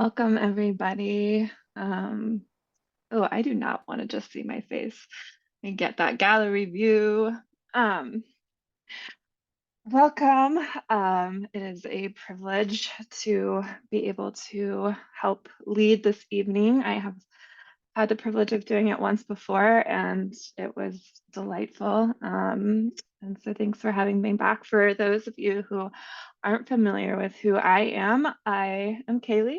Welcome, everybody. Oh, I do not want to just see my face and get that gallery view. Um, Welcome. It is a privilege to be able to help lead this evening. I have had the privilege of doing it once before, and it was delightful. And so thanks for having me back. For those of you who aren't familiar with who I am Kailey.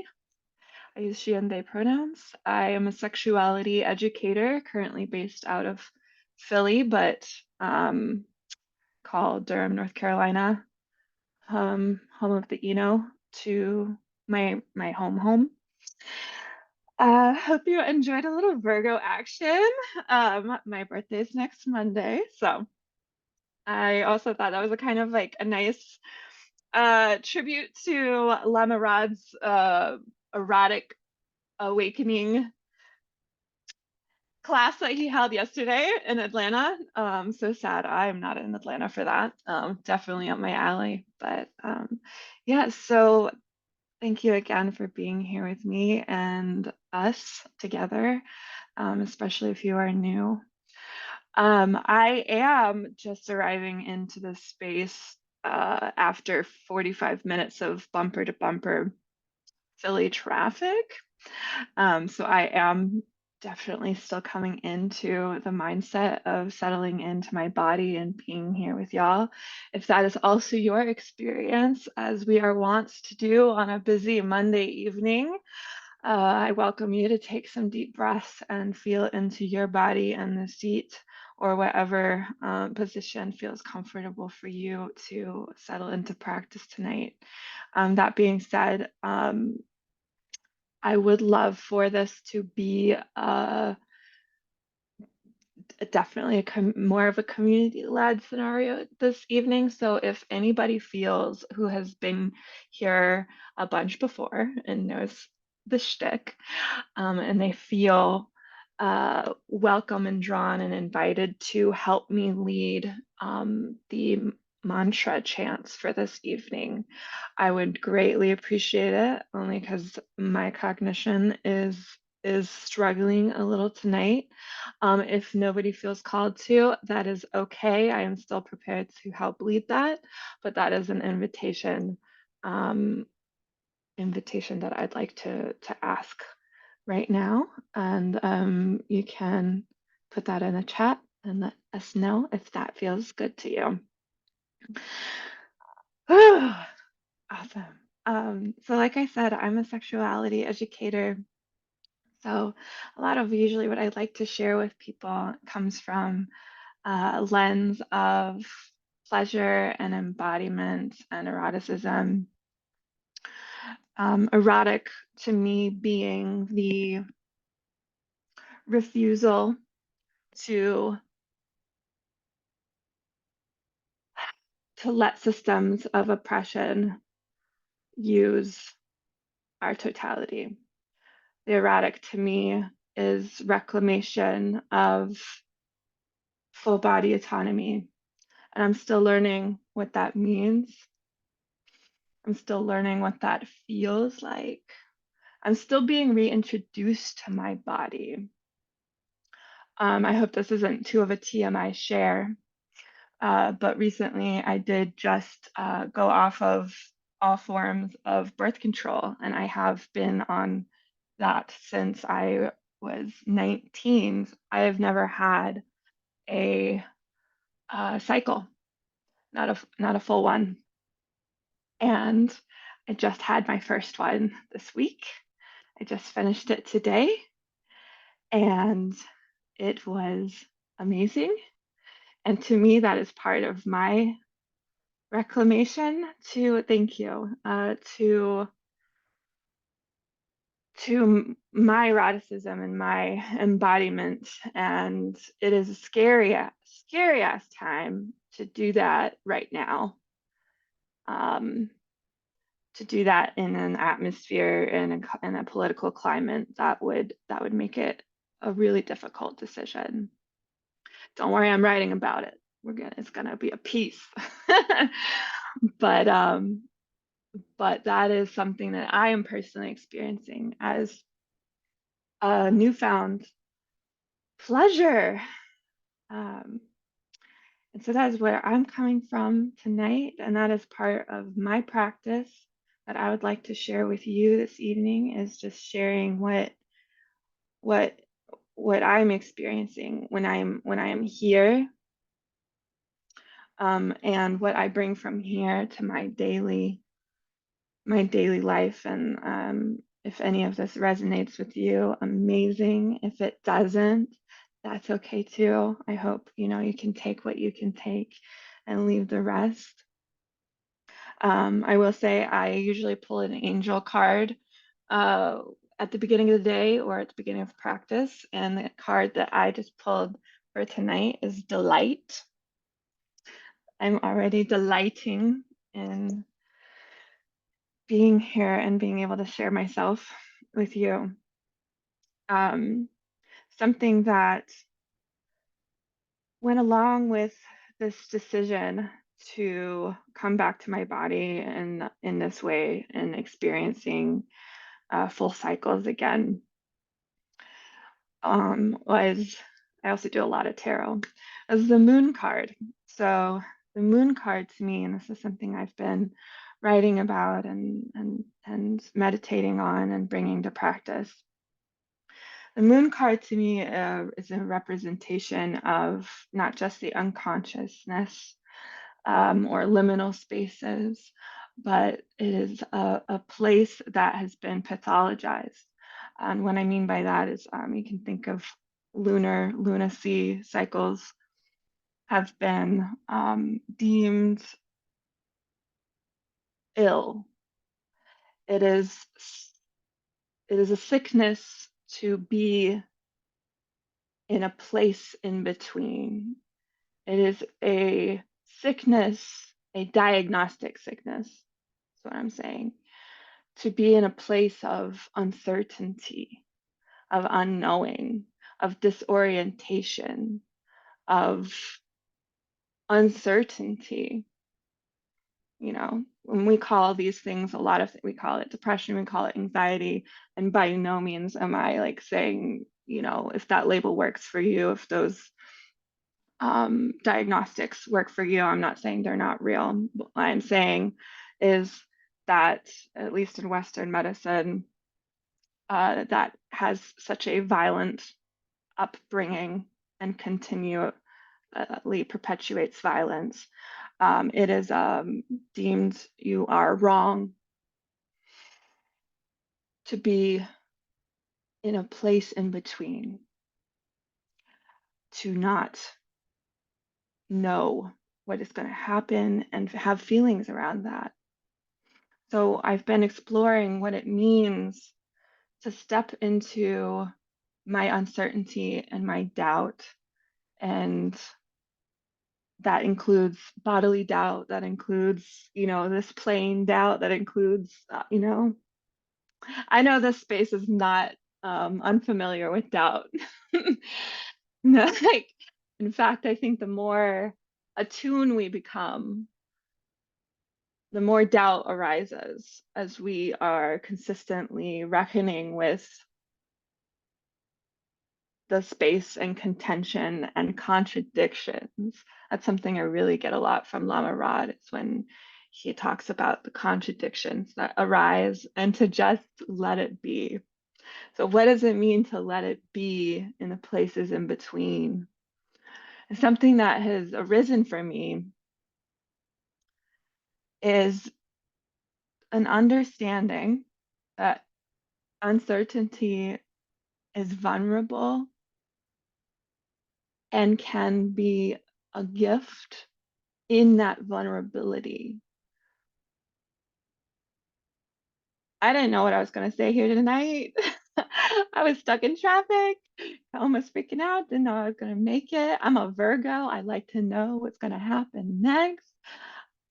I use she and they pronouns. I am a sexuality educator currently based out of Philly, but called Durham, North Carolina, home of the Eno to my home. Hope you enjoyed a little Virgo action. My birthday is next Monday, so I also thought that was a kind of like a nice tribute to Lama Rod's erotic awakening class that he held yesterday in Atlanta. So sad I'm not in Atlanta for that. Definitely up my alley. But yeah, so thank you again for being here with me and us together, especially if you are new. I am just arriving into this space after 45 minutes of bumper to bumper Philly traffic. So I am definitely still coming into the mindset of settling into my body and being here with y'all. If that is also your experience, as we are wont to do on a busy Monday evening, I welcome you to take some deep breaths and feel into your body and the seat or whatever position feels comfortable for you to settle into practice tonight. That being said, I would love for this to be definitely more of a community-led scenario this evening. So if anybody feels who has been here a bunch before and knows the shtick, and they feel welcome and drawn and invited to help me lead the mantra chants for this evening, I would greatly appreciate it, only because my cognition is struggling a little tonight. If nobody feels called to, that is okay. I am still prepared to help lead that, but that is an um, invitation that I'd like to ask right now. And you can put that in the chat and let us know if that feels good to you. Awesome. So like I said, I'm a sexuality educator. So a lot of usually what I'd like to share with people comes from a lens of pleasure and embodiment and eroticism. Erotic to me being the refusal to let systems of oppression use our totality. The erotic to me is reclamation of full body autonomy. And I'm still learning what that means. I'm still learning what that feels like. I'm still being reintroduced to my body. I hope this isn't too of a TMI share, but recently I did just go off of all forms of birth control, and I have been on that since I was 19. I have never had a cycle, not a full one, and I just had my first one this week. I just finished it today, and it was amazing. And to me, that is part of my reclamation to thank you to my eroticism and my embodiment. And it is a scary ass time to do that right now. Um, to do that in an atmosphere and in a political climate that would make it a really difficult decision. Don't worry, I'm writing about it. It's gonna be a piece. But but that is something that I am personally experiencing as a newfound pleasure. Um, and so that is where I'm coming from tonight, and that is part of my practice that I would like to share with you this evening is just sharing what what I'm experiencing when I am here, and what I bring from here to my daily life. And if any of this resonates with you, amazing. If it doesn't, that's okay too. I hope you can take what you can take and leave the rest. I will say I usually pull an angel card uh, at the beginning of the day or at the beginning of practice, and the card that I just pulled for tonight is delight. I'm already delighting in being here and being able to share myself with you. Um, Something that went along with this decision to come back to my body in this way and experiencing full cycles again was I also do a lot of tarot as the moon card. So the moon card to me, and this is something I've been writing about and meditating on and bringing to practice. The moon card to me is a representation of not just the unconsciousness or liminal spaces, but it is a place that has been pathologized. And what I mean by that is you can think of lunacy cycles have been deemed ill. It is it is a sickness to be in a place in between. It is a sickness, a diagnostic sickness. That's what I'm saying. To be in a place of uncertainty, of unknowing, of disorientation, of uncertainty. When we call these things we call it depression, we call it anxiety. And by no means am I like saying, if that label works for you, if those diagnostics work for you. I'm not saying they're not real. What I'm saying is that, at least in Western medicine, that has such a violent upbringing and continually perpetuates violence. It is deemed you are wrong to be in a place in between, to not know what is going to happen and have feelings around that. So I've been exploring what it means to step into my uncertainty and my doubt. And that includes bodily doubt, that includes, this plain doubt, that includes, I know this space is not unfamiliar with doubt. No, like, in fact, I think the more attuned we become, the more doubt arises as we are consistently reckoning with the space and contention and contradictions. That's something I really get a lot from Lama Rod. It's when he talks about the contradictions that arise and to just let it be. So, what does it mean to let it be in the places in between? And something that has arisen for me is an understanding that uncertainty is vulnerable and can be a gift in that vulnerability. I didn't know what I was going to say here tonight. I was stuck in traffic, almost freaking out, didn't know I was going to make it. I'm a Virgo. I like to know what's going to happen next.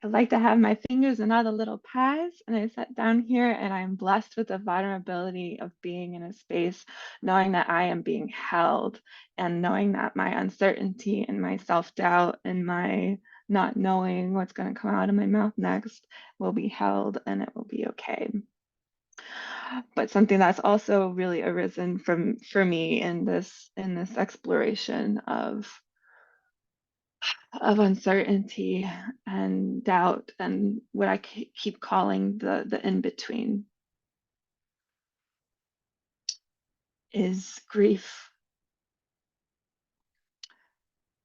I like to have my fingers in all the little pies. And I sat down here and I'm blessed with the vulnerability of being in a space, knowing that I am being held and knowing that my uncertainty and my self doubt and my not knowing what's going to come out of my mouth next will be held and it will be okay. But something that's also really arisen from for me in this exploration of uncertainty and doubt and what I keep calling the in between is grief,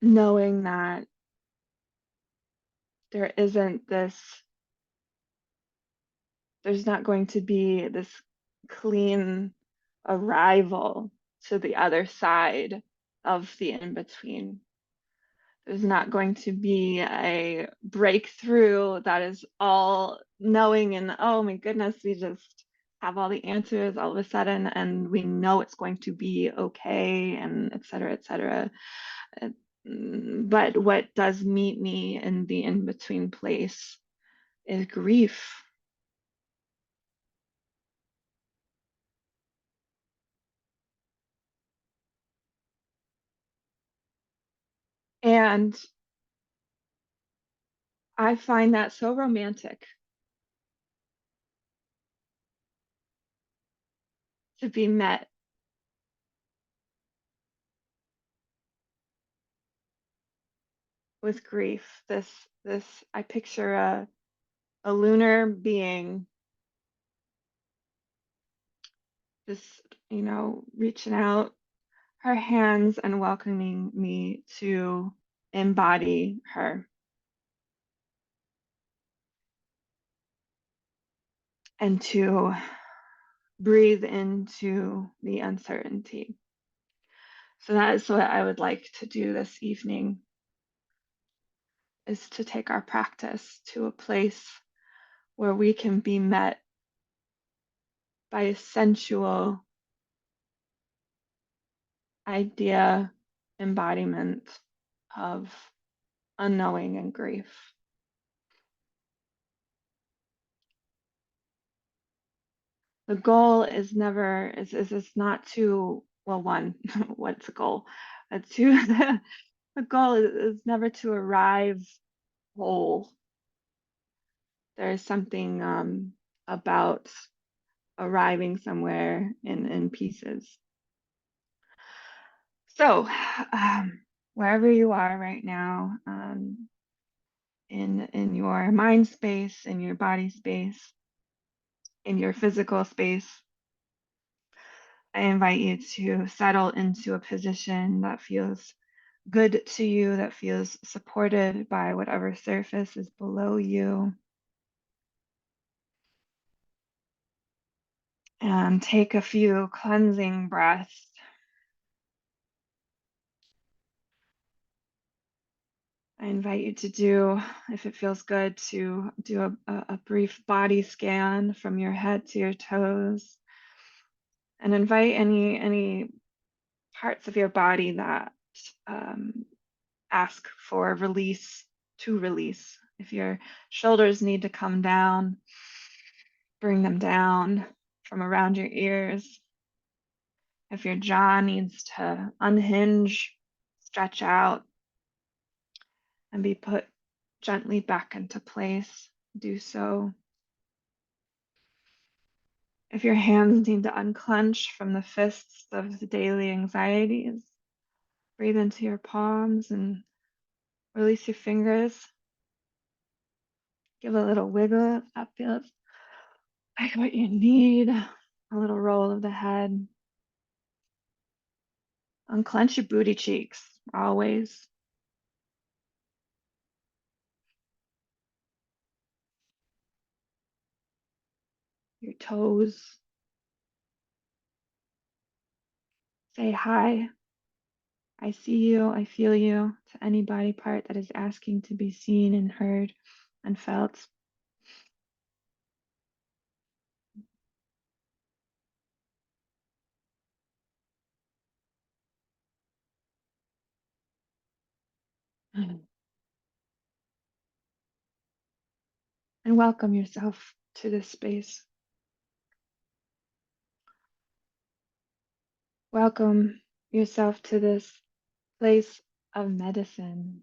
knowing that there isn't this there's not going to be this clean arrival to the other side of the in between. There's not going to be a breakthrough that is all knowing and oh my goodness, we just have all the answers all of a sudden and we know it's going to be okay and et cetera, et cetera. Uh, But what does meet me in the in between place is grief. And I find that so romantic to be met with grief. This I picture a lunar being just, reaching out her hands and welcoming me to embody her and to breathe into the uncertainty. So that is what I would like to do this evening is to take our practice to a place where we can be met by a sensual idea embodiment of unknowing and grief. The goal is never is not to well one what's the goal? Two the goal is never to arrive whole. There is something about arriving somewhere in pieces. So wherever you are right now, in your mind space, in your body space, in your physical space, I invite you to settle into a position that feels good to you, that feels supported by whatever surface is below you. And take a few cleansing breaths. I invite you to do, if it feels good, to do a brief body scan from your head to your toes, and invite any parts of your body that ask for release to release. If your shoulders need to come down, bring them down from around your ears. If your jaw needs to unhinge, stretch out, and be put gently back into place, do so. If your hands need to unclench from the fists of the daily anxieties, breathe into your palms and release your fingers. Give a little wiggle if that feels like what you need. A little roll of the head. Unclench your booty cheeks, always. Your toes. Say hi. I see you, I feel you to any body part that is asking to be seen and heard and felt. And welcome yourself to this space. Welcome yourself to this place of medicine.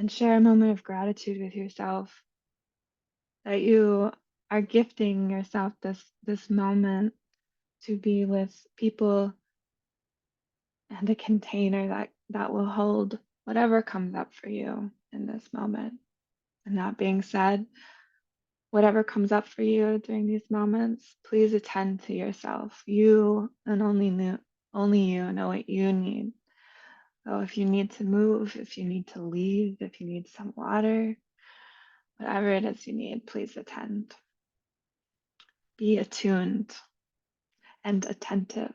and share a moment of gratitude with yourself that you are gifting yourself this moment to be with people and a container that will hold whatever comes up for you in this moment. And that being said, whatever comes up for you during these moments, please attend to yourself. You and only you know what you need. So if you need to move, if you need to leave, if you need some water, whatever it is you need, please attend. Be attuned and attentive.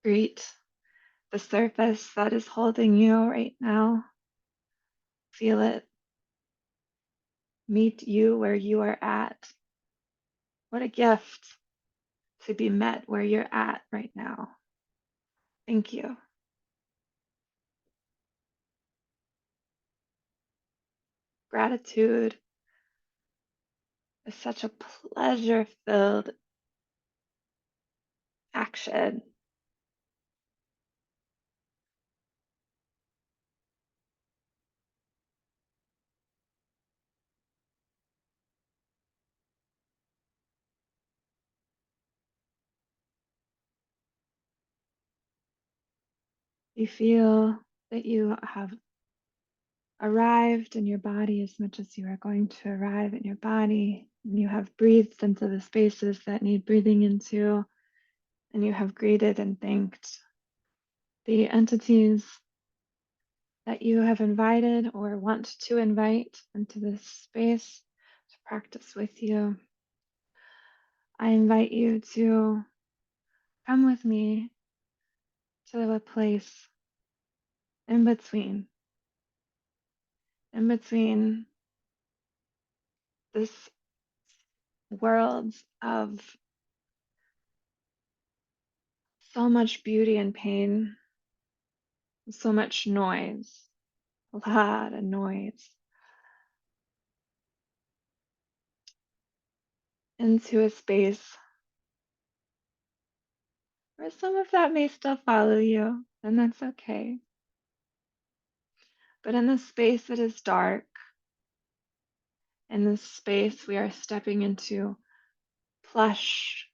Greet the surface that is holding you right now. Feel it. Meet you where you are at. What a gift to be met where you're at right now. Thank you. Gratitude is such a pleasure filled action. You feel that you have arrived in your body as much as you are going to arrive in your body. And you have breathed into the spaces that need breathing into, and you have greeted and thanked the entities that you have invited or want to invite into this space to practice with you. I invite you to come with me to a place in between this world of so much beauty and pain, so much noise, a lot of noise, into a space where some of that may still follow you, and that's okay. But in this space that is dark, in this space we are stepping into plush,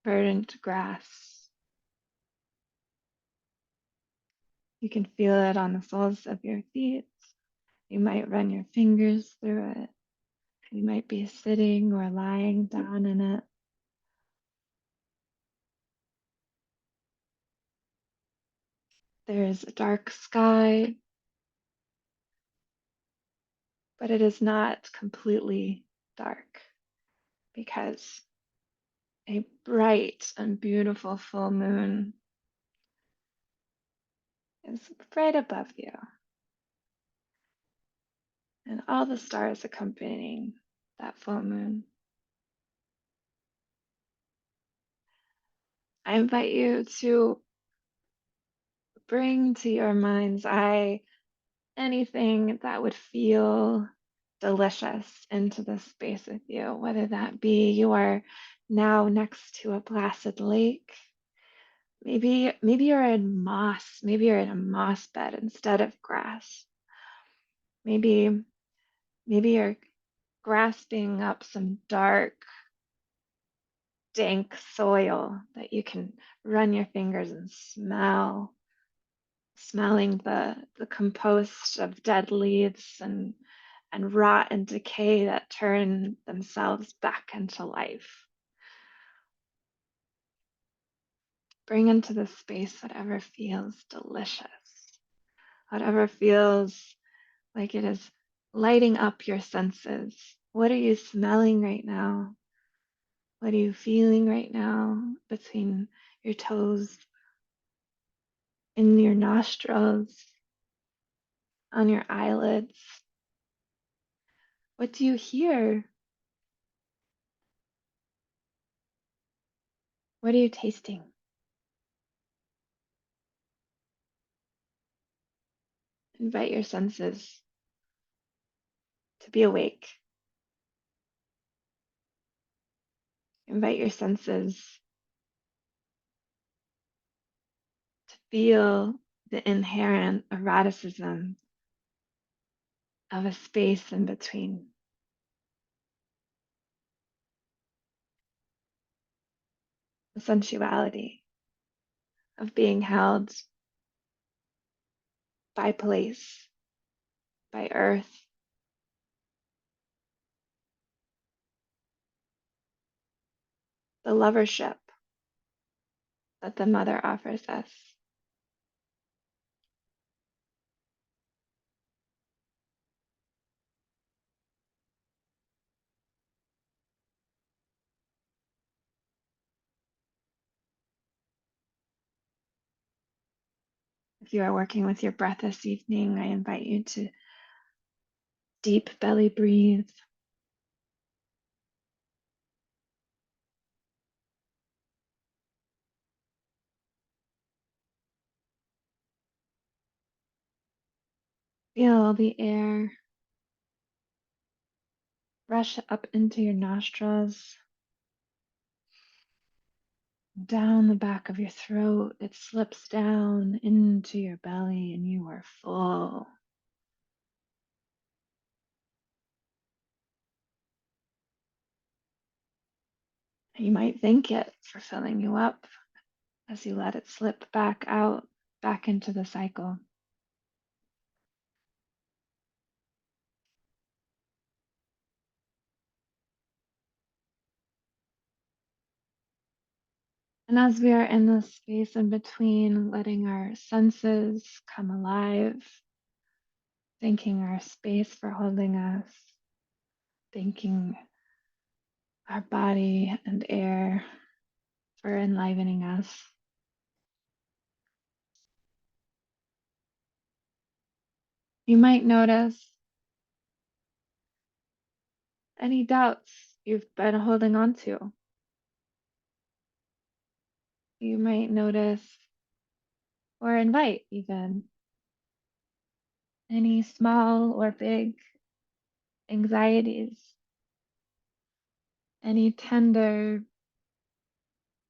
verdant grass. You can feel it on the soles of your feet. You might run your fingers through it. You might be sitting or lying down in it. There is a dark sky, but it is not completely dark because a bright and beautiful full moon is right above you, and all the stars accompanying that full moon. I invite you to bring to your mind's eye anything that would feel delicious into this space with you, whether that be you are now next to a placid lake. Maybe you're in moss, maybe you're in a moss bed instead of grass. Maybe you're grasping up some dark, dank soil that you can run your fingers and smell, smelling the compost of dead leaves and rot and decay that turn themselves back into life. Bring into the space whatever feels delicious, whatever feels like it is lighting up your senses. What are you smelling right now? What are you feeling right now between your toes, in your nostrils, on your eyelids? What do you hear? What are you tasting? Invite your senses to be awake. Invite your senses Feel the inherent eroticism of a space in between, the sensuality of being held by place, by earth, the lovership that the mother offers us. If you are working with your breath this evening, I invite you to deep belly breathe. Feel the air rush up into your nostrils, down the back of your throat. It slips down into your belly, and you are full. You might thank it for filling you up as you let it slip back out, back into the cycle. And as we are in this space in between, letting our senses come alive, thanking our space for holding us, thanking our body and air for enlivening us. You might notice any doubts you've been holding on to. You might notice or invite even any small or big anxieties, any tender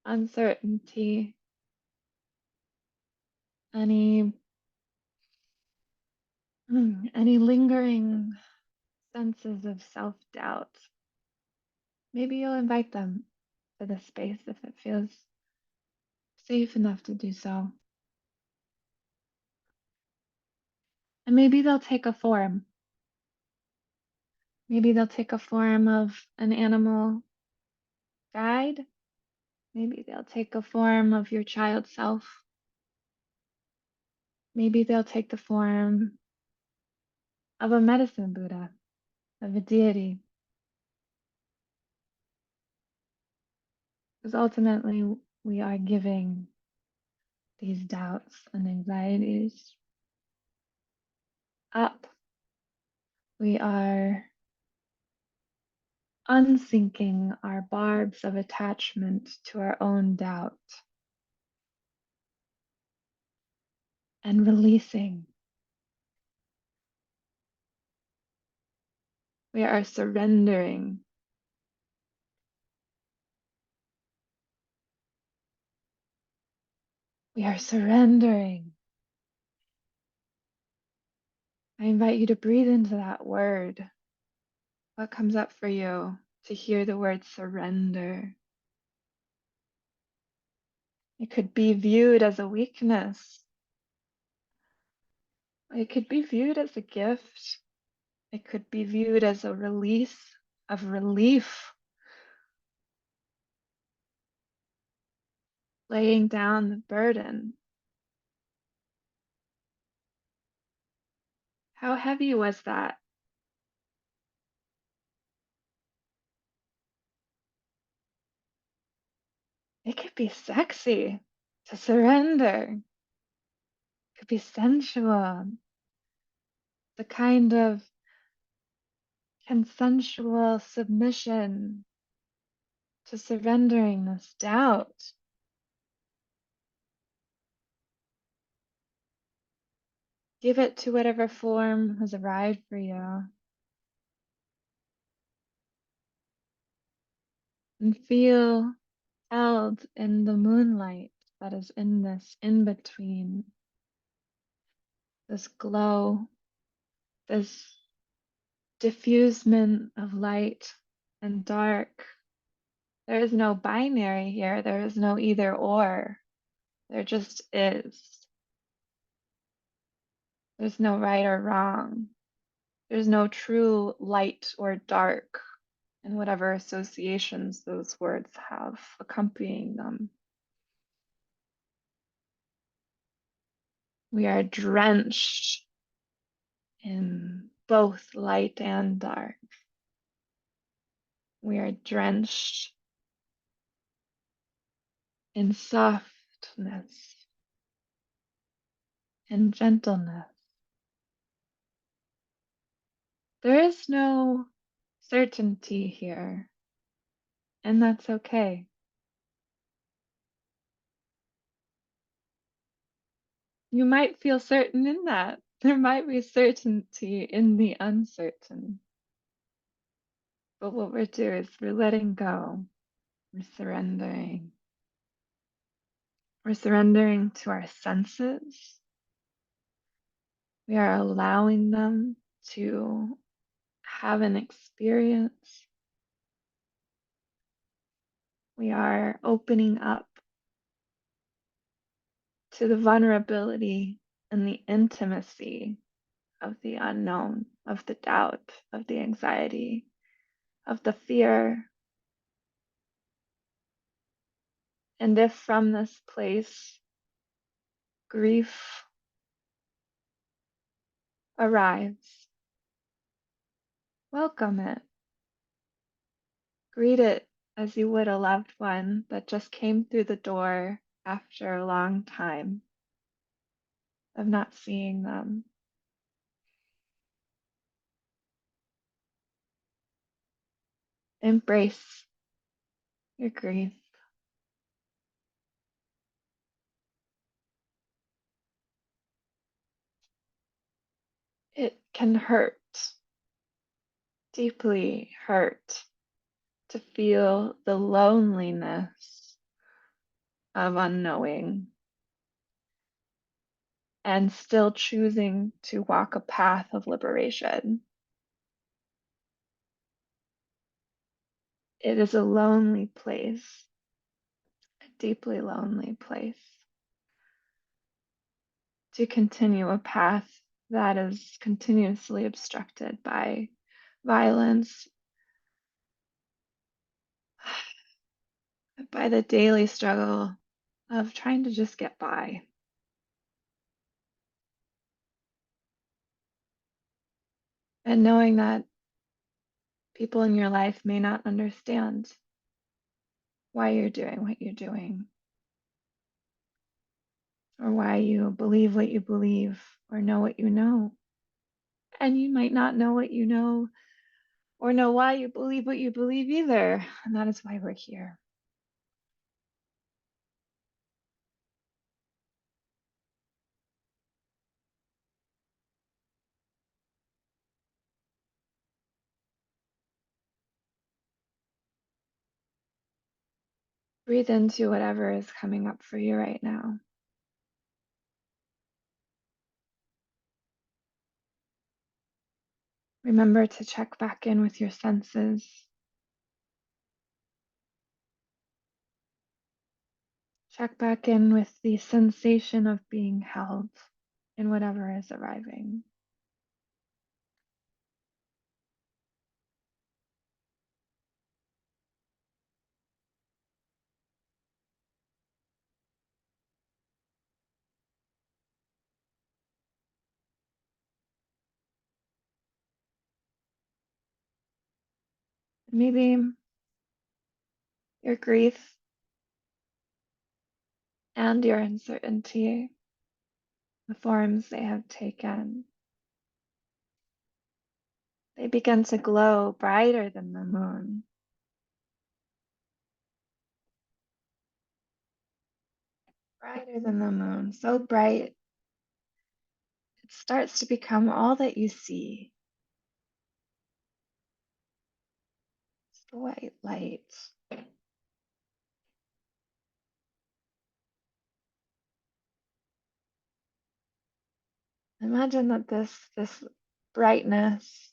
uncertainty, any any lingering senses of self-doubt. Maybe you'll invite them to the space if it feels safe enough to do so. And maybe they'll take a form. Maybe they'll take a form of an animal guide. Maybe they'll take a form of your child self. Maybe they'll take the form of a medicine Buddha, of a deity. Because ultimately, we are giving these doubts and anxieties up. We are unsinking our barbs of attachment to our own doubt and releasing. We are surrendering. We are surrendering. I invite you to breathe into that word. What comes up for you to hear the word surrender? It could be viewed as a weakness. It could be viewed as a gift. It could be viewed as a release of relief, laying down the burden. How heavy was that? It could be sexy to surrender. It could be sensual, the kind of consensual submission to surrendering this doubt. Give it to whatever form has arrived for you. And feel held in the moonlight that is in this in between, this glow, this diffusement of light and dark. There is no binary here, there is no either or, there just is. There's no right or wrong. There's no true light or dark, and whatever associations those words have accompanying them. We are drenched in both light and dark. We are drenched in softness and gentleness. There is no certainty here, and that's okay. You might feel certain in that. There might be certainty in the uncertain. But what we're doing is we're letting go. We're surrendering. We're surrendering to our senses. We are allowing them to have an experience. We are opening up to the vulnerability and the intimacy of the unknown, of the doubt, of the anxiety, of the fear. And if from this place grief arrives, welcome it. Greet it as you would a loved one that just came through the door after a long time of not seeing them. Embrace your grief. It can hurt, deeply hurt, to feel the loneliness of unknowing and still choosing to walk a path of liberation. It is a lonely place, a deeply lonely place, to continue a path that is continuously obstructed by violence, by the daily struggle of trying to just get by. And knowing that people in your life may not understand why you're doing what you're doing, or why you believe what you believe, or know what you know. And you might not know what you know, or know why you believe what you believe either. And that is why we're here. Breathe into whatever is coming up for you right now. Remember to check back in with your senses. Check back in with the sensation of being held in whatever is arriving. Maybe your grief and your uncertainty, the forms they have taken, they begin to glow brighter than the moon. Brighter than the moon, so bright it starts to become all that you see. It's the white light. Imagine that this brightness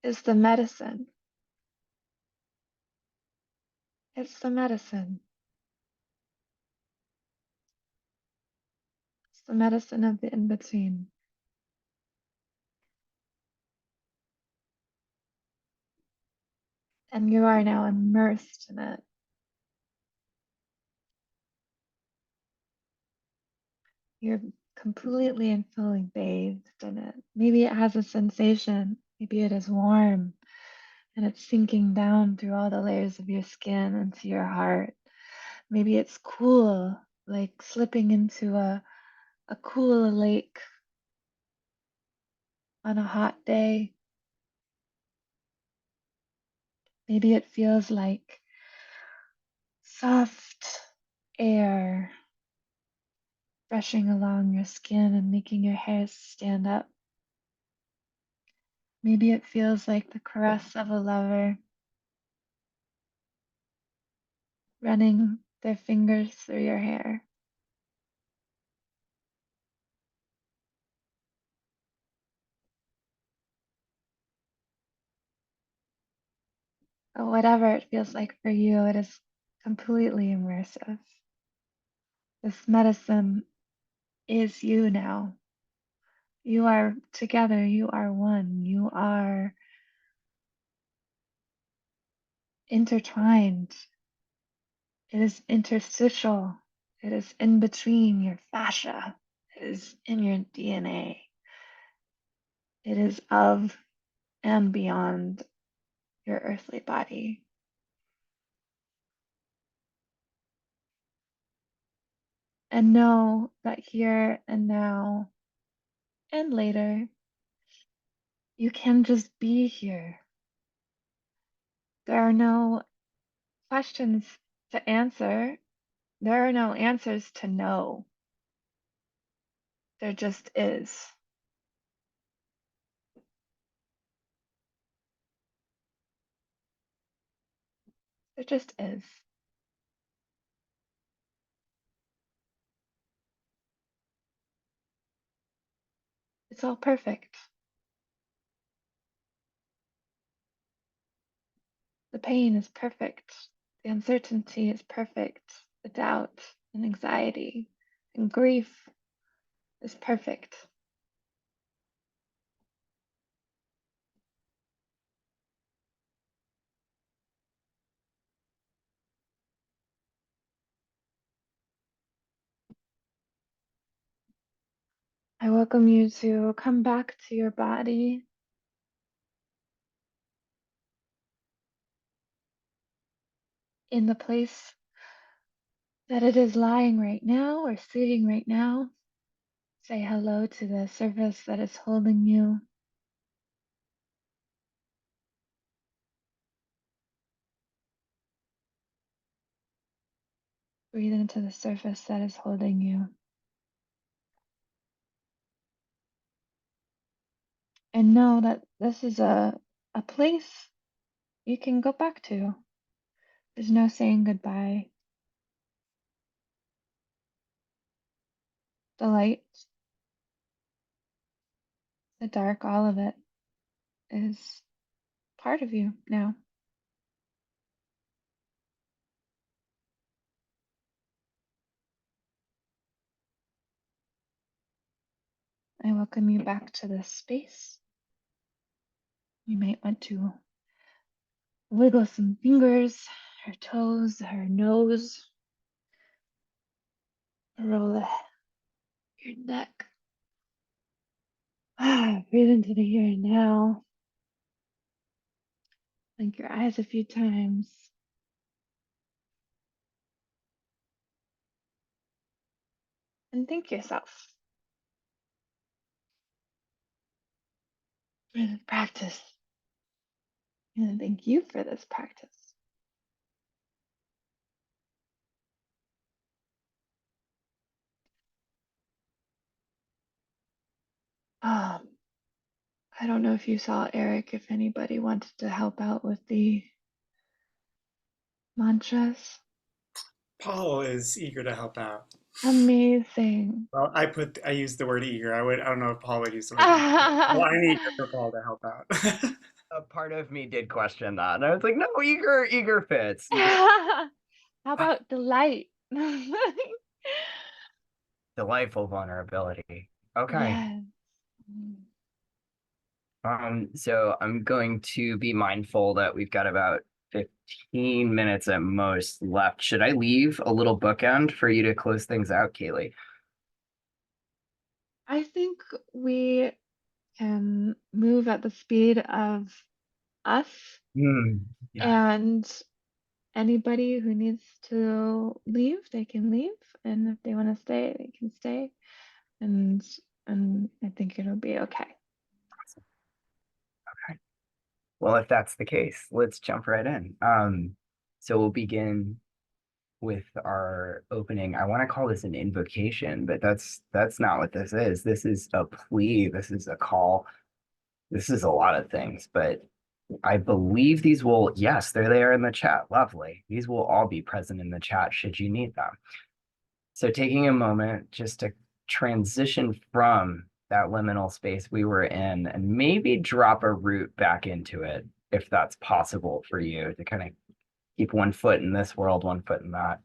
is the medicine. It's the medicine. It's the medicine of the in-between. And you are now immersed in it. You're completely and fully bathed in it. Maybe it has a sensation. Maybe it is warm and it's sinking down through all the layers of your skin into your heart. Maybe it's cool, like slipping into a cool lake on a hot day. Maybe it feels like soft air brushing along your skin and making your hair stand up. Maybe it feels like the caress of a lover running their fingers through your hair. But whatever it feels like for you, it is completely immersive. This medicine is you now. You are together, you are one, you are intertwined. It is interstitial. It is in between your fascia. It is in your DNA. It is of and beyond your earthly body. And know that here and now and later, you can just be here. There are no questions to answer. There are no answers to know. There just is. There just is. It's all perfect. The pain is perfect. The uncertainty is perfect. The doubt and anxiety and grief is perfect. I welcome you to come back to your body. In the place that it is lying right now or sitting right now. Say hello to the surface that is holding you. Breathe into the surface that is holding you. And know that this is a place you can go back to. There's no saying goodbye. The light, the dark, all of it is part of you now. I welcome you back to this space. You might want to wiggle some fingers, her toes, her nose, roll your neck. Breathe into the here and now. Blink your eyes a few times. And thank yourself for the practice. And thank you for this practice. Um, I don't know if you saw Eric, if anybody wanted to help out with the mantras. Paul is eager to help out. Amazing. Well, I used the word eager. I don't know if Paul would use the word eager. Well, I'm eager for Paul to help out. A part of me did question that. And I was like, no, eager fits. How about delight? Delightful vulnerability. Okay. Yes. So I'm going to be mindful that we've got about 15 minutes at most left. Should I leave a little bookend for you to close things out, Kailey? I think we can move at the speed of us, Yeah. and anybody who needs to leave, they can leave, and if they want to stay, they can stay, and and I think it'll be okay. Okay. Well, if that's the case, let's jump right in. So we'll begin with our opening. I want to call this an invocation, but that's not what this is. This is a plea. This is a call. This is a lot of things, but I believe these will, yes, there they are in the chat. Lovely. These will all be present in the chat should you need them. So taking a moment just to transition from that liminal space we were in and maybe drop a root back into it, if that's possible for you to kind of keep one foot in this world, one foot in that.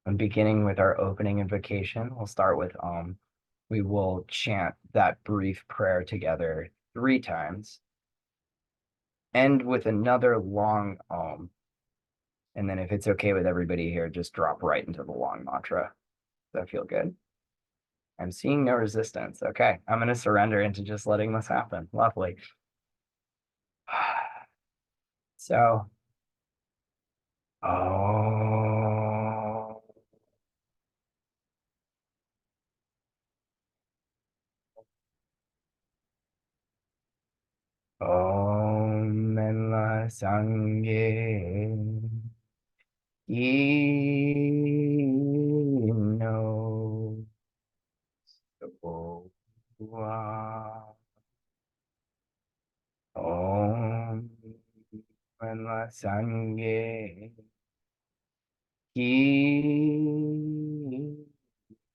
And beginning with our opening invocation, we'll start with we will chant that brief prayer together 3 times, end with another long and then if it's okay with everybody here, just drop right into the long mantra. Does that feel good? I'm seeing no resistance. Okay, I'm going to surrender into just letting this happen. Lovely. So, oh, om menla sangye no wa om menla sangye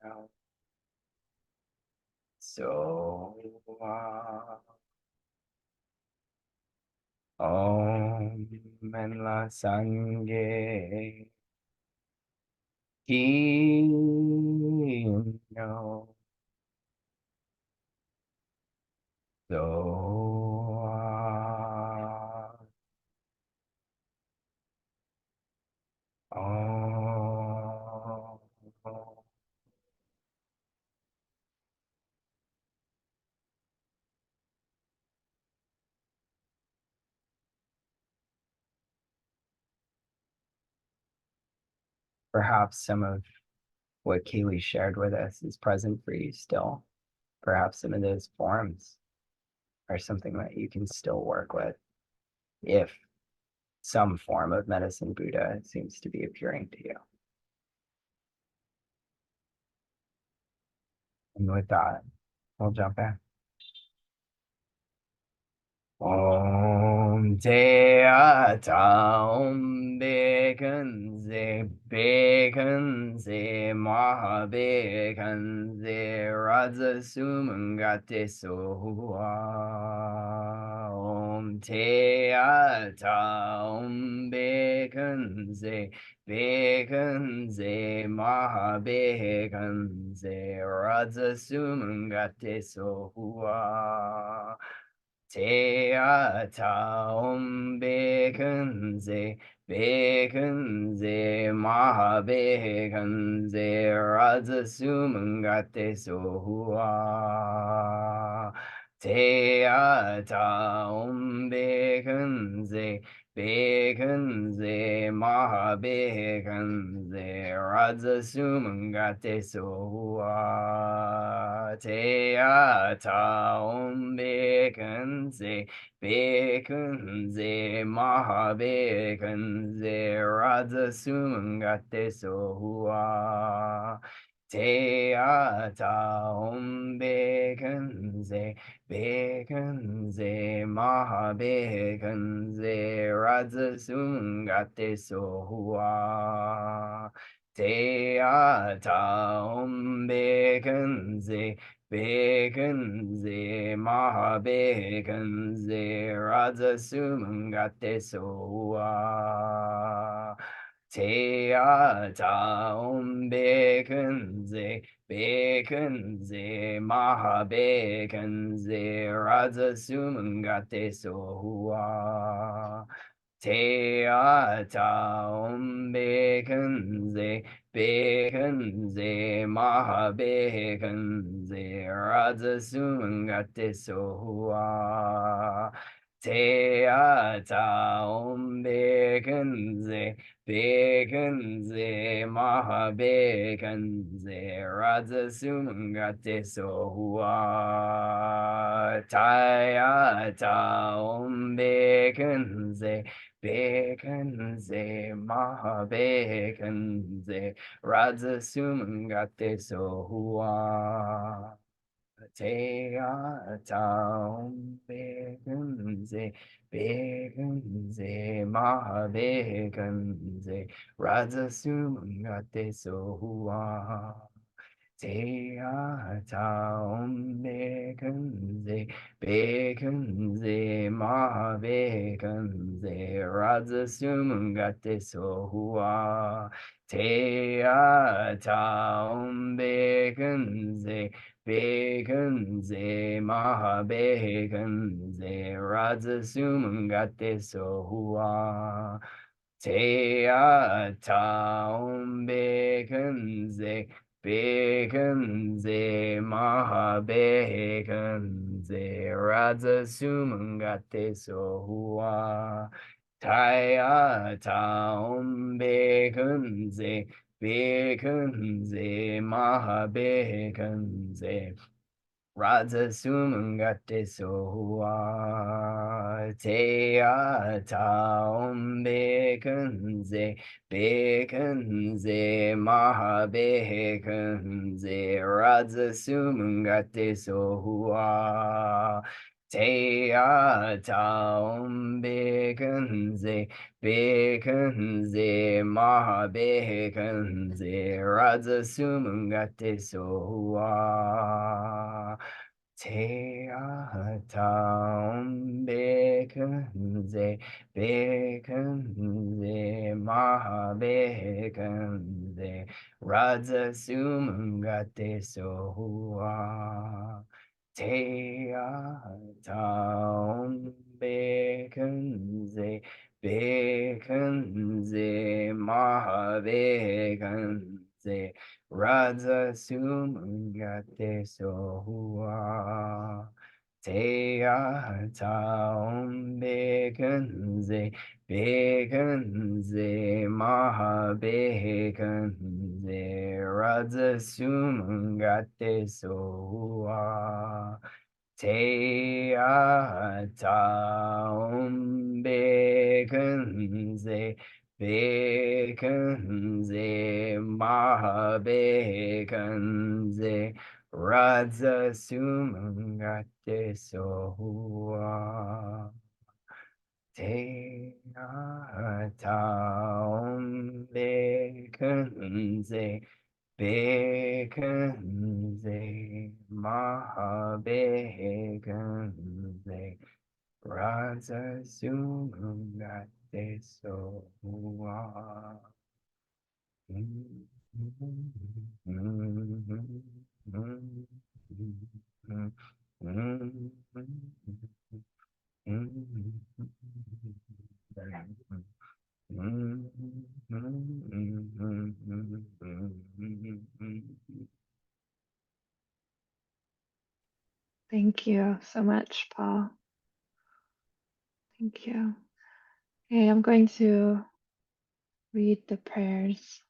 no so Om Menla Sangye Kino Doa Om. Perhaps some of what Kailey shared with us is present for you still. Perhaps some of those forms are something that you can still work with if some form of medicine Buddha seems to be appearing to you. And with that, we'll jump in. Om Te Ata Om Bekanze Maha Bekanze Raza Sumangate Sohua Om Te Ata Om Bekanze Maha Bekanze Raza Sumangate Sohua Te ata om bekanze maha bekanze raza sumangate sohua. Te ata om bekanze maha bekanze raza sumangate sohua. Te ata om bekanze maha bekanze raza sumangate sohua. Te ata om bekenze, bekenze, maha bekenze, raza sungate sohua. Te ata om bekenze, bekenze, maha bekenze, raza sungate sohua. Te ata om bekenze, bekenze, maha bekenze, raza sumangate sohua. Te ata om bekenze, bekenze, maha bekenze, raza sumangate sohua. Te ata om bekenze, bekenze, maha bekenze, raza sumangate sohua. Tayata om bekenze, bekenze, maha bekenze, raza sumangate sohua. Te atam bekenze, bekenze, maha bekenze, raza sumangate sohua. Te atam bekenze, bekenze, maha bekenze, raza sumangate sohua. Te atam bekenze, bekenze, maha bekenze, raza sumangate sohua. Te ata om bekenze, bekenze, maha bekenze, raza sumangate sohua. Tayata om bekenze, bekenze, maha bekenze, raza sumangate sohua. Te ata om bekenze, bekenze, maha bekenze, raza sumangate sohua. Te ata om bekenze, bekenze, maha bekenze, raza sumangate sohua. Te atam bekenze, bekenze, maha bekenze, raza sumangate sohua. Te atam bekenze, bekenze, maha bekenze, raza sumangate sohua. Te ata om bekenze, bekenze, maha bekenze, raza sumangate sohua. Te ata om bekenze, bekenze, maha bekenze, raza sumangate sohua. Te ata om bekenze, bekenze, maha bekenze, raza sumangate sohua. Thank you so much, Paul. Thank you. Okay, I'm going to read the prayers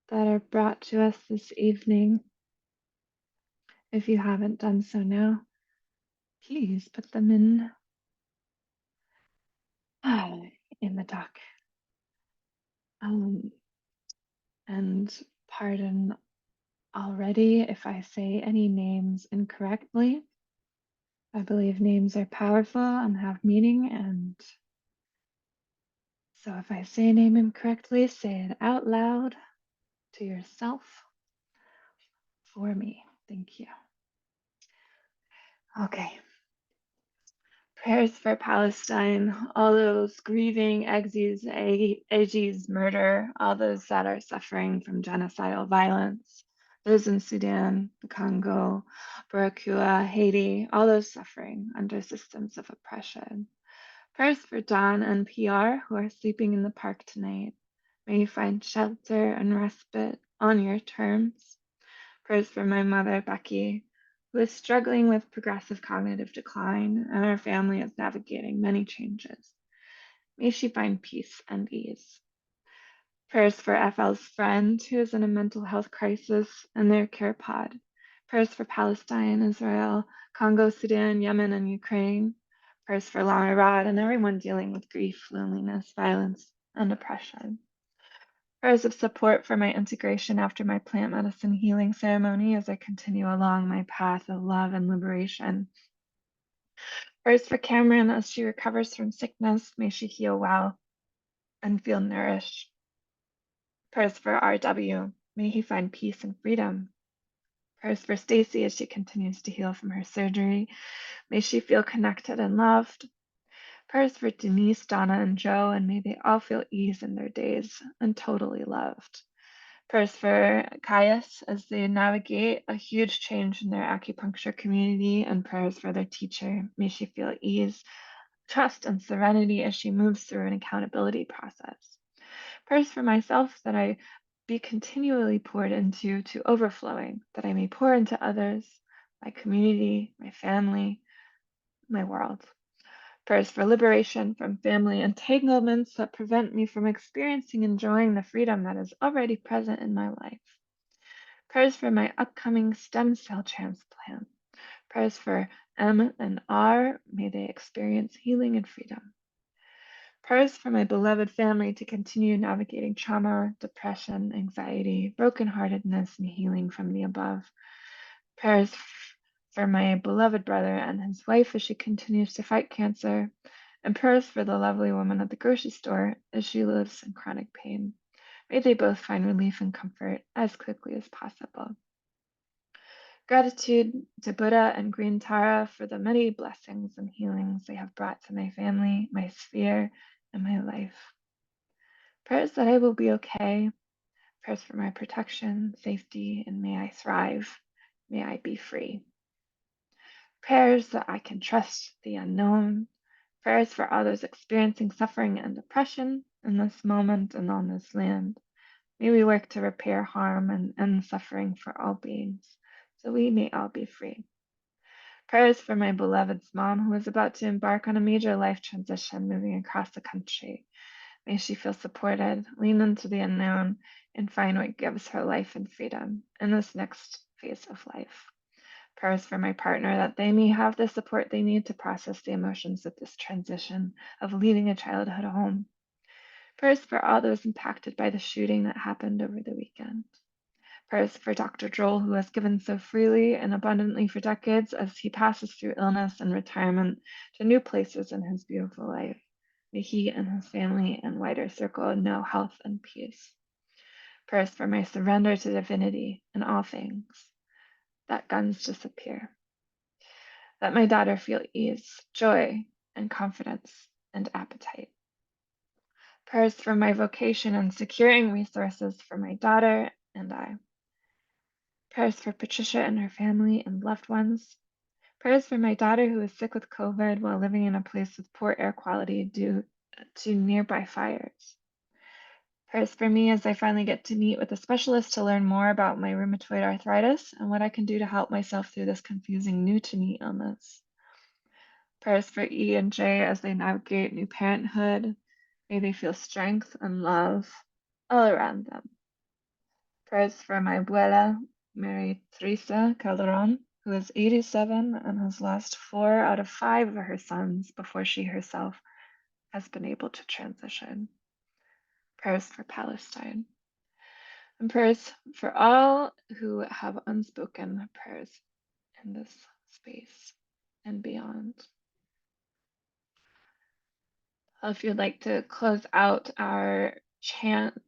that are brought to us this evening. If you haven't done so now, please put them in the dock. And pardon already if I say any names incorrectly. I believe names are powerful and have meaning, and so if I say a name incorrectly, say it out loud to yourself for me. Thank you. Okay. Prayers for Palestine, all those grieving Agee's murder, all those that are suffering from genocidal violence, those in Sudan, the Congo, Burkina, Haiti, all those suffering under systems of oppression. Prayers for Don and PR who are sleeping in the park tonight. May you find shelter and respite on your terms. Prayers for my mother, Becky, who is struggling with progressive cognitive decline, and her family is navigating many changes. May she find peace and ease. Prayers for FL's friend, who is in a mental health crisis, and their care pod. Prayers for Palestine, Israel, Congo, Sudan, Yemen, and Ukraine. Prayers for Lama Rod and everyone dealing with grief, loneliness, violence, and oppression. Prayers of support for my integration after my plant medicine healing ceremony as I continue along my path of love and liberation. Prayers for Cameron as she recovers from sickness. May she heal well and feel nourished. Prayers for RW. May he find peace and freedom. Prayers for Stacy as she continues to heal from her surgery. May she feel connected and loved. Prayers for Denise, Donna, and Joe, and may they all feel ease in their days and totally loved. Prayers for Caius as they navigate a huge change in their acupuncture community, and prayers for their teacher. May she feel ease, trust, and serenity as she moves through an accountability process. Prayers for myself that I be continually poured into to overflowing, that I may pour into others, my community, my family, my world. Prayers for liberation from family entanglements that prevent me from experiencing and enjoying the freedom that is already present in my life. Prayers for my upcoming stem cell transplant. Prayers for M and R, may they experience healing and freedom. Prayers for my beloved family to continue navigating trauma, depression, anxiety, brokenheartedness, and healing from the above. Prayers for my beloved brother and his wife as she continues to fight cancer, and prayers for the lovely woman at the grocery store as she lives in chronic pain. May they both find relief and comfort as quickly as possible. Gratitude to Buddha and Green Tara for the many blessings and healings they have brought to my family, my sphere, and my life. Prayers that I will be okay. Prayers for my protection, safety, and may I thrive. May I be free. Prayers that I can trust the unknown. Prayers for others experiencing suffering and oppression in this moment and on this land. May we work to repair harm and end suffering for all beings, so we may all be free. Prayers for my beloved's mom, who is about to embark on a major life transition moving across the country. May she feel supported, lean into the unknown, and find what gives her life and freedom in this next phase of life. Prayers for my partner that they may have the support they need to process the emotions of this transition of leaving a childhood home. Prayers for all those impacted by the shooting that happened over the weekend. Prayers for Dr. Joel, who has given so freely and abundantly for decades as he passes through illness and retirement to new places in his beautiful life. May he and his family and wider circle know health and peace. Prayers for my surrender to divinity in all things, that guns disappear. Let my daughter feel ease, joy, and confidence and appetite. Prayers for my vocation and securing resources for my daughter and I. Prayers for Patricia and her family and loved ones. Prayers for my daughter who is sick with COVID while living in a place with poor air quality due to nearby fires. Prayers for me as I finally get to meet with a specialist to learn more about my rheumatoid arthritis and what I can do to help myself through this confusing new to me illness. Prayers for E and J as they navigate new parenthood. May they feel strength and love all around them. Prayers for my abuela, Mary Teresa Calderon, who is 87 and has lost 4 out of 5 of her sons before she herself has been able to transition. Prayers for Palestine. And prayers for all who have unspoken prayers in this space and beyond. If you'd like to close out our chant,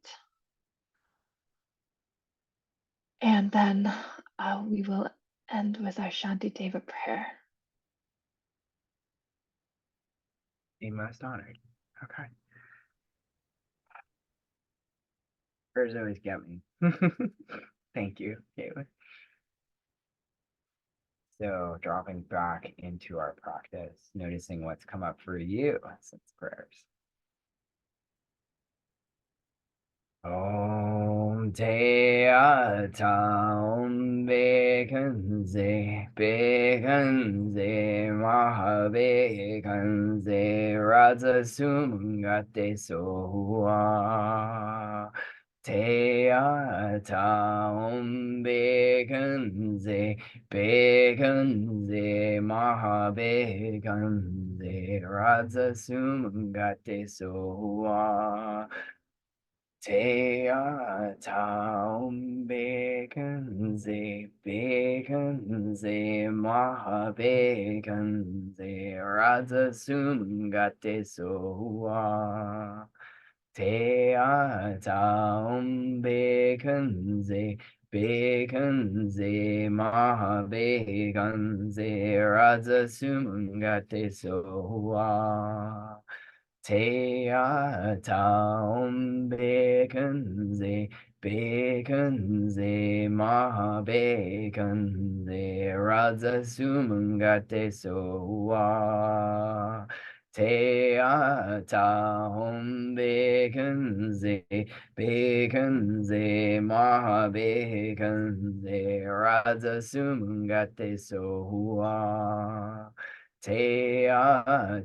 and then we will end with our Shanti Deva prayer. Be most honored. Okay. Prayers always get me. Thank you, Kailey. So dropping back into our practice, noticing what's come up for you since prayers. Om Te Ata Om Bekanze Bekanze Maha Bekanze Raza Sumangate Soa Te Ata Om Bekanze Bekanze Maha Bekanze Raza Sumangate Soa Te Taum Bekanze Bekanze Maha Bekanze Raza Sungate Soa Te Taum Bekanze Bekanze Maha Bekanze Raza Sungate Soa Te Taum Bekanze Bekanze Maha Bekanze Raza Sumangate Soa Te Taum Bekanze Bekanze Maha Bekanze Raza Sumangate Soa Te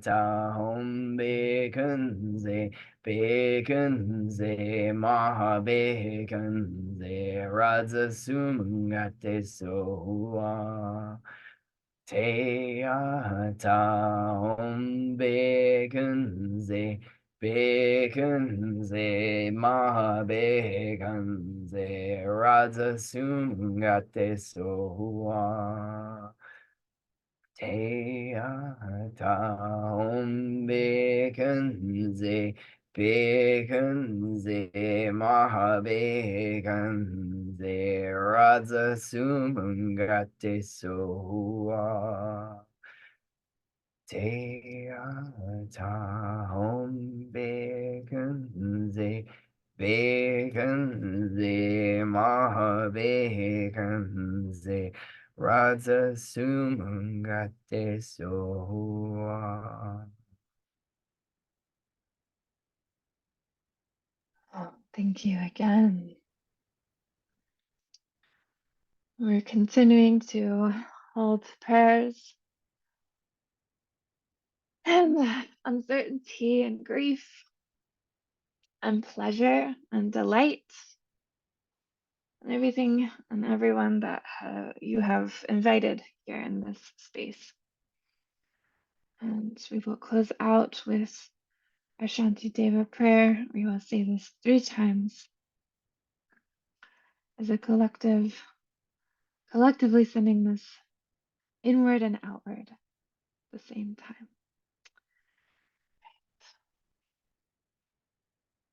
Taum Bekanze Bekanze Maha Bekanze Raza Sumangate Soa Te Taum Bekanze Bekanze Maha Bekanze Raza Sumangate Soa Te Taum Bekanze Bekanze Maha Bekanze Raza Sumangate Soa Te Taum Bekanze Bekanze Maha Bekanze Raza Sumangate Soa. Oh, thank you again. We're continuing to hold prayers and uncertainty and grief and pleasure and delight and everything and everyone that you have invited here in this space. And we will close out with our Shanti Deva prayer. We will say this 3 times as a collectively sending this inward and outward at the same time.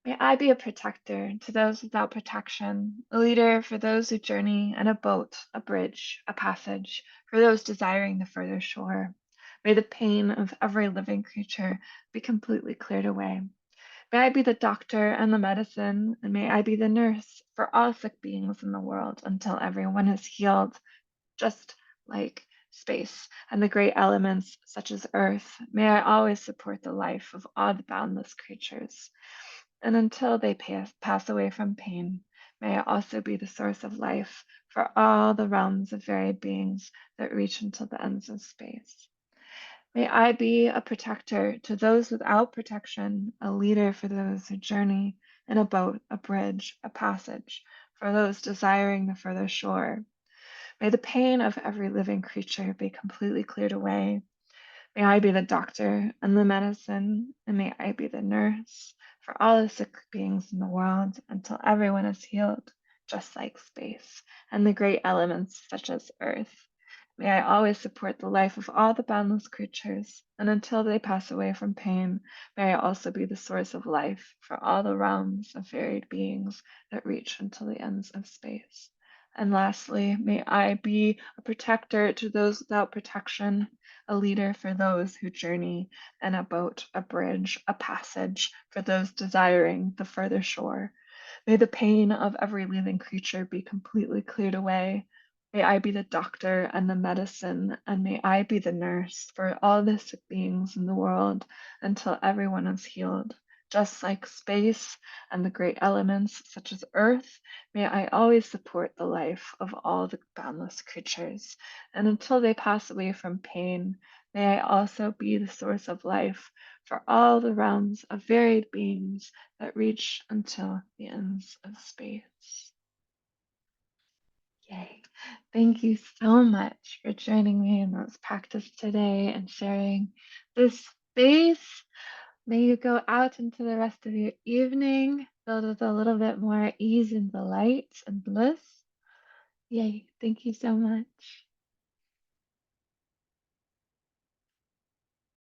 May I be a protector to those without protection, a leader for those who journey, and a boat, a bridge, a passage for those desiring the further shore. May the pain of every living creature be completely cleared away. May I be the doctor and the medicine, and may I be the nurse for all sick beings in the world until everyone is healed, just like space and the great elements such as earth. May I always support the life of all the boundless creatures. And until they pass away from pain, may I also be the source of life for all the realms of varied beings that reach until the ends of space. May I be a protector to those without protection, a leader for those who journey in a boat, a bridge, a passage, for those desiring the further shore. May the pain of every living creature be completely cleared away. May I be the doctor and the medicine, and may I be the nurse for all the sick beings in the world until everyone is healed, just like space, and the great elements such as earth. May I always support the life of all the boundless creatures, and until they pass away from pain, may I also be the source of life for all the realms of varied beings that reach until the ends of space. And lastly, may I be a protector to those without protection, a leader for those who journey, and a boat, a bridge, a passage for those desiring the further shore. May the pain of every living creature be completely cleared away. May I be the doctor and the medicine, and may I be the nurse for all the sick beings in the world until everyone is healed. Just like space and the great elements such as earth, may I always support the life of all the boundless creatures, and until they pass away from pain, may I also be the source of life for all the realms of varied beings that reach until the ends of space. Yay. Thank you so much for joining me in this practice today and sharing this space. May you go out into the rest of your evening filled with a little bit more ease and delight and bliss. Yay. Thank you so much.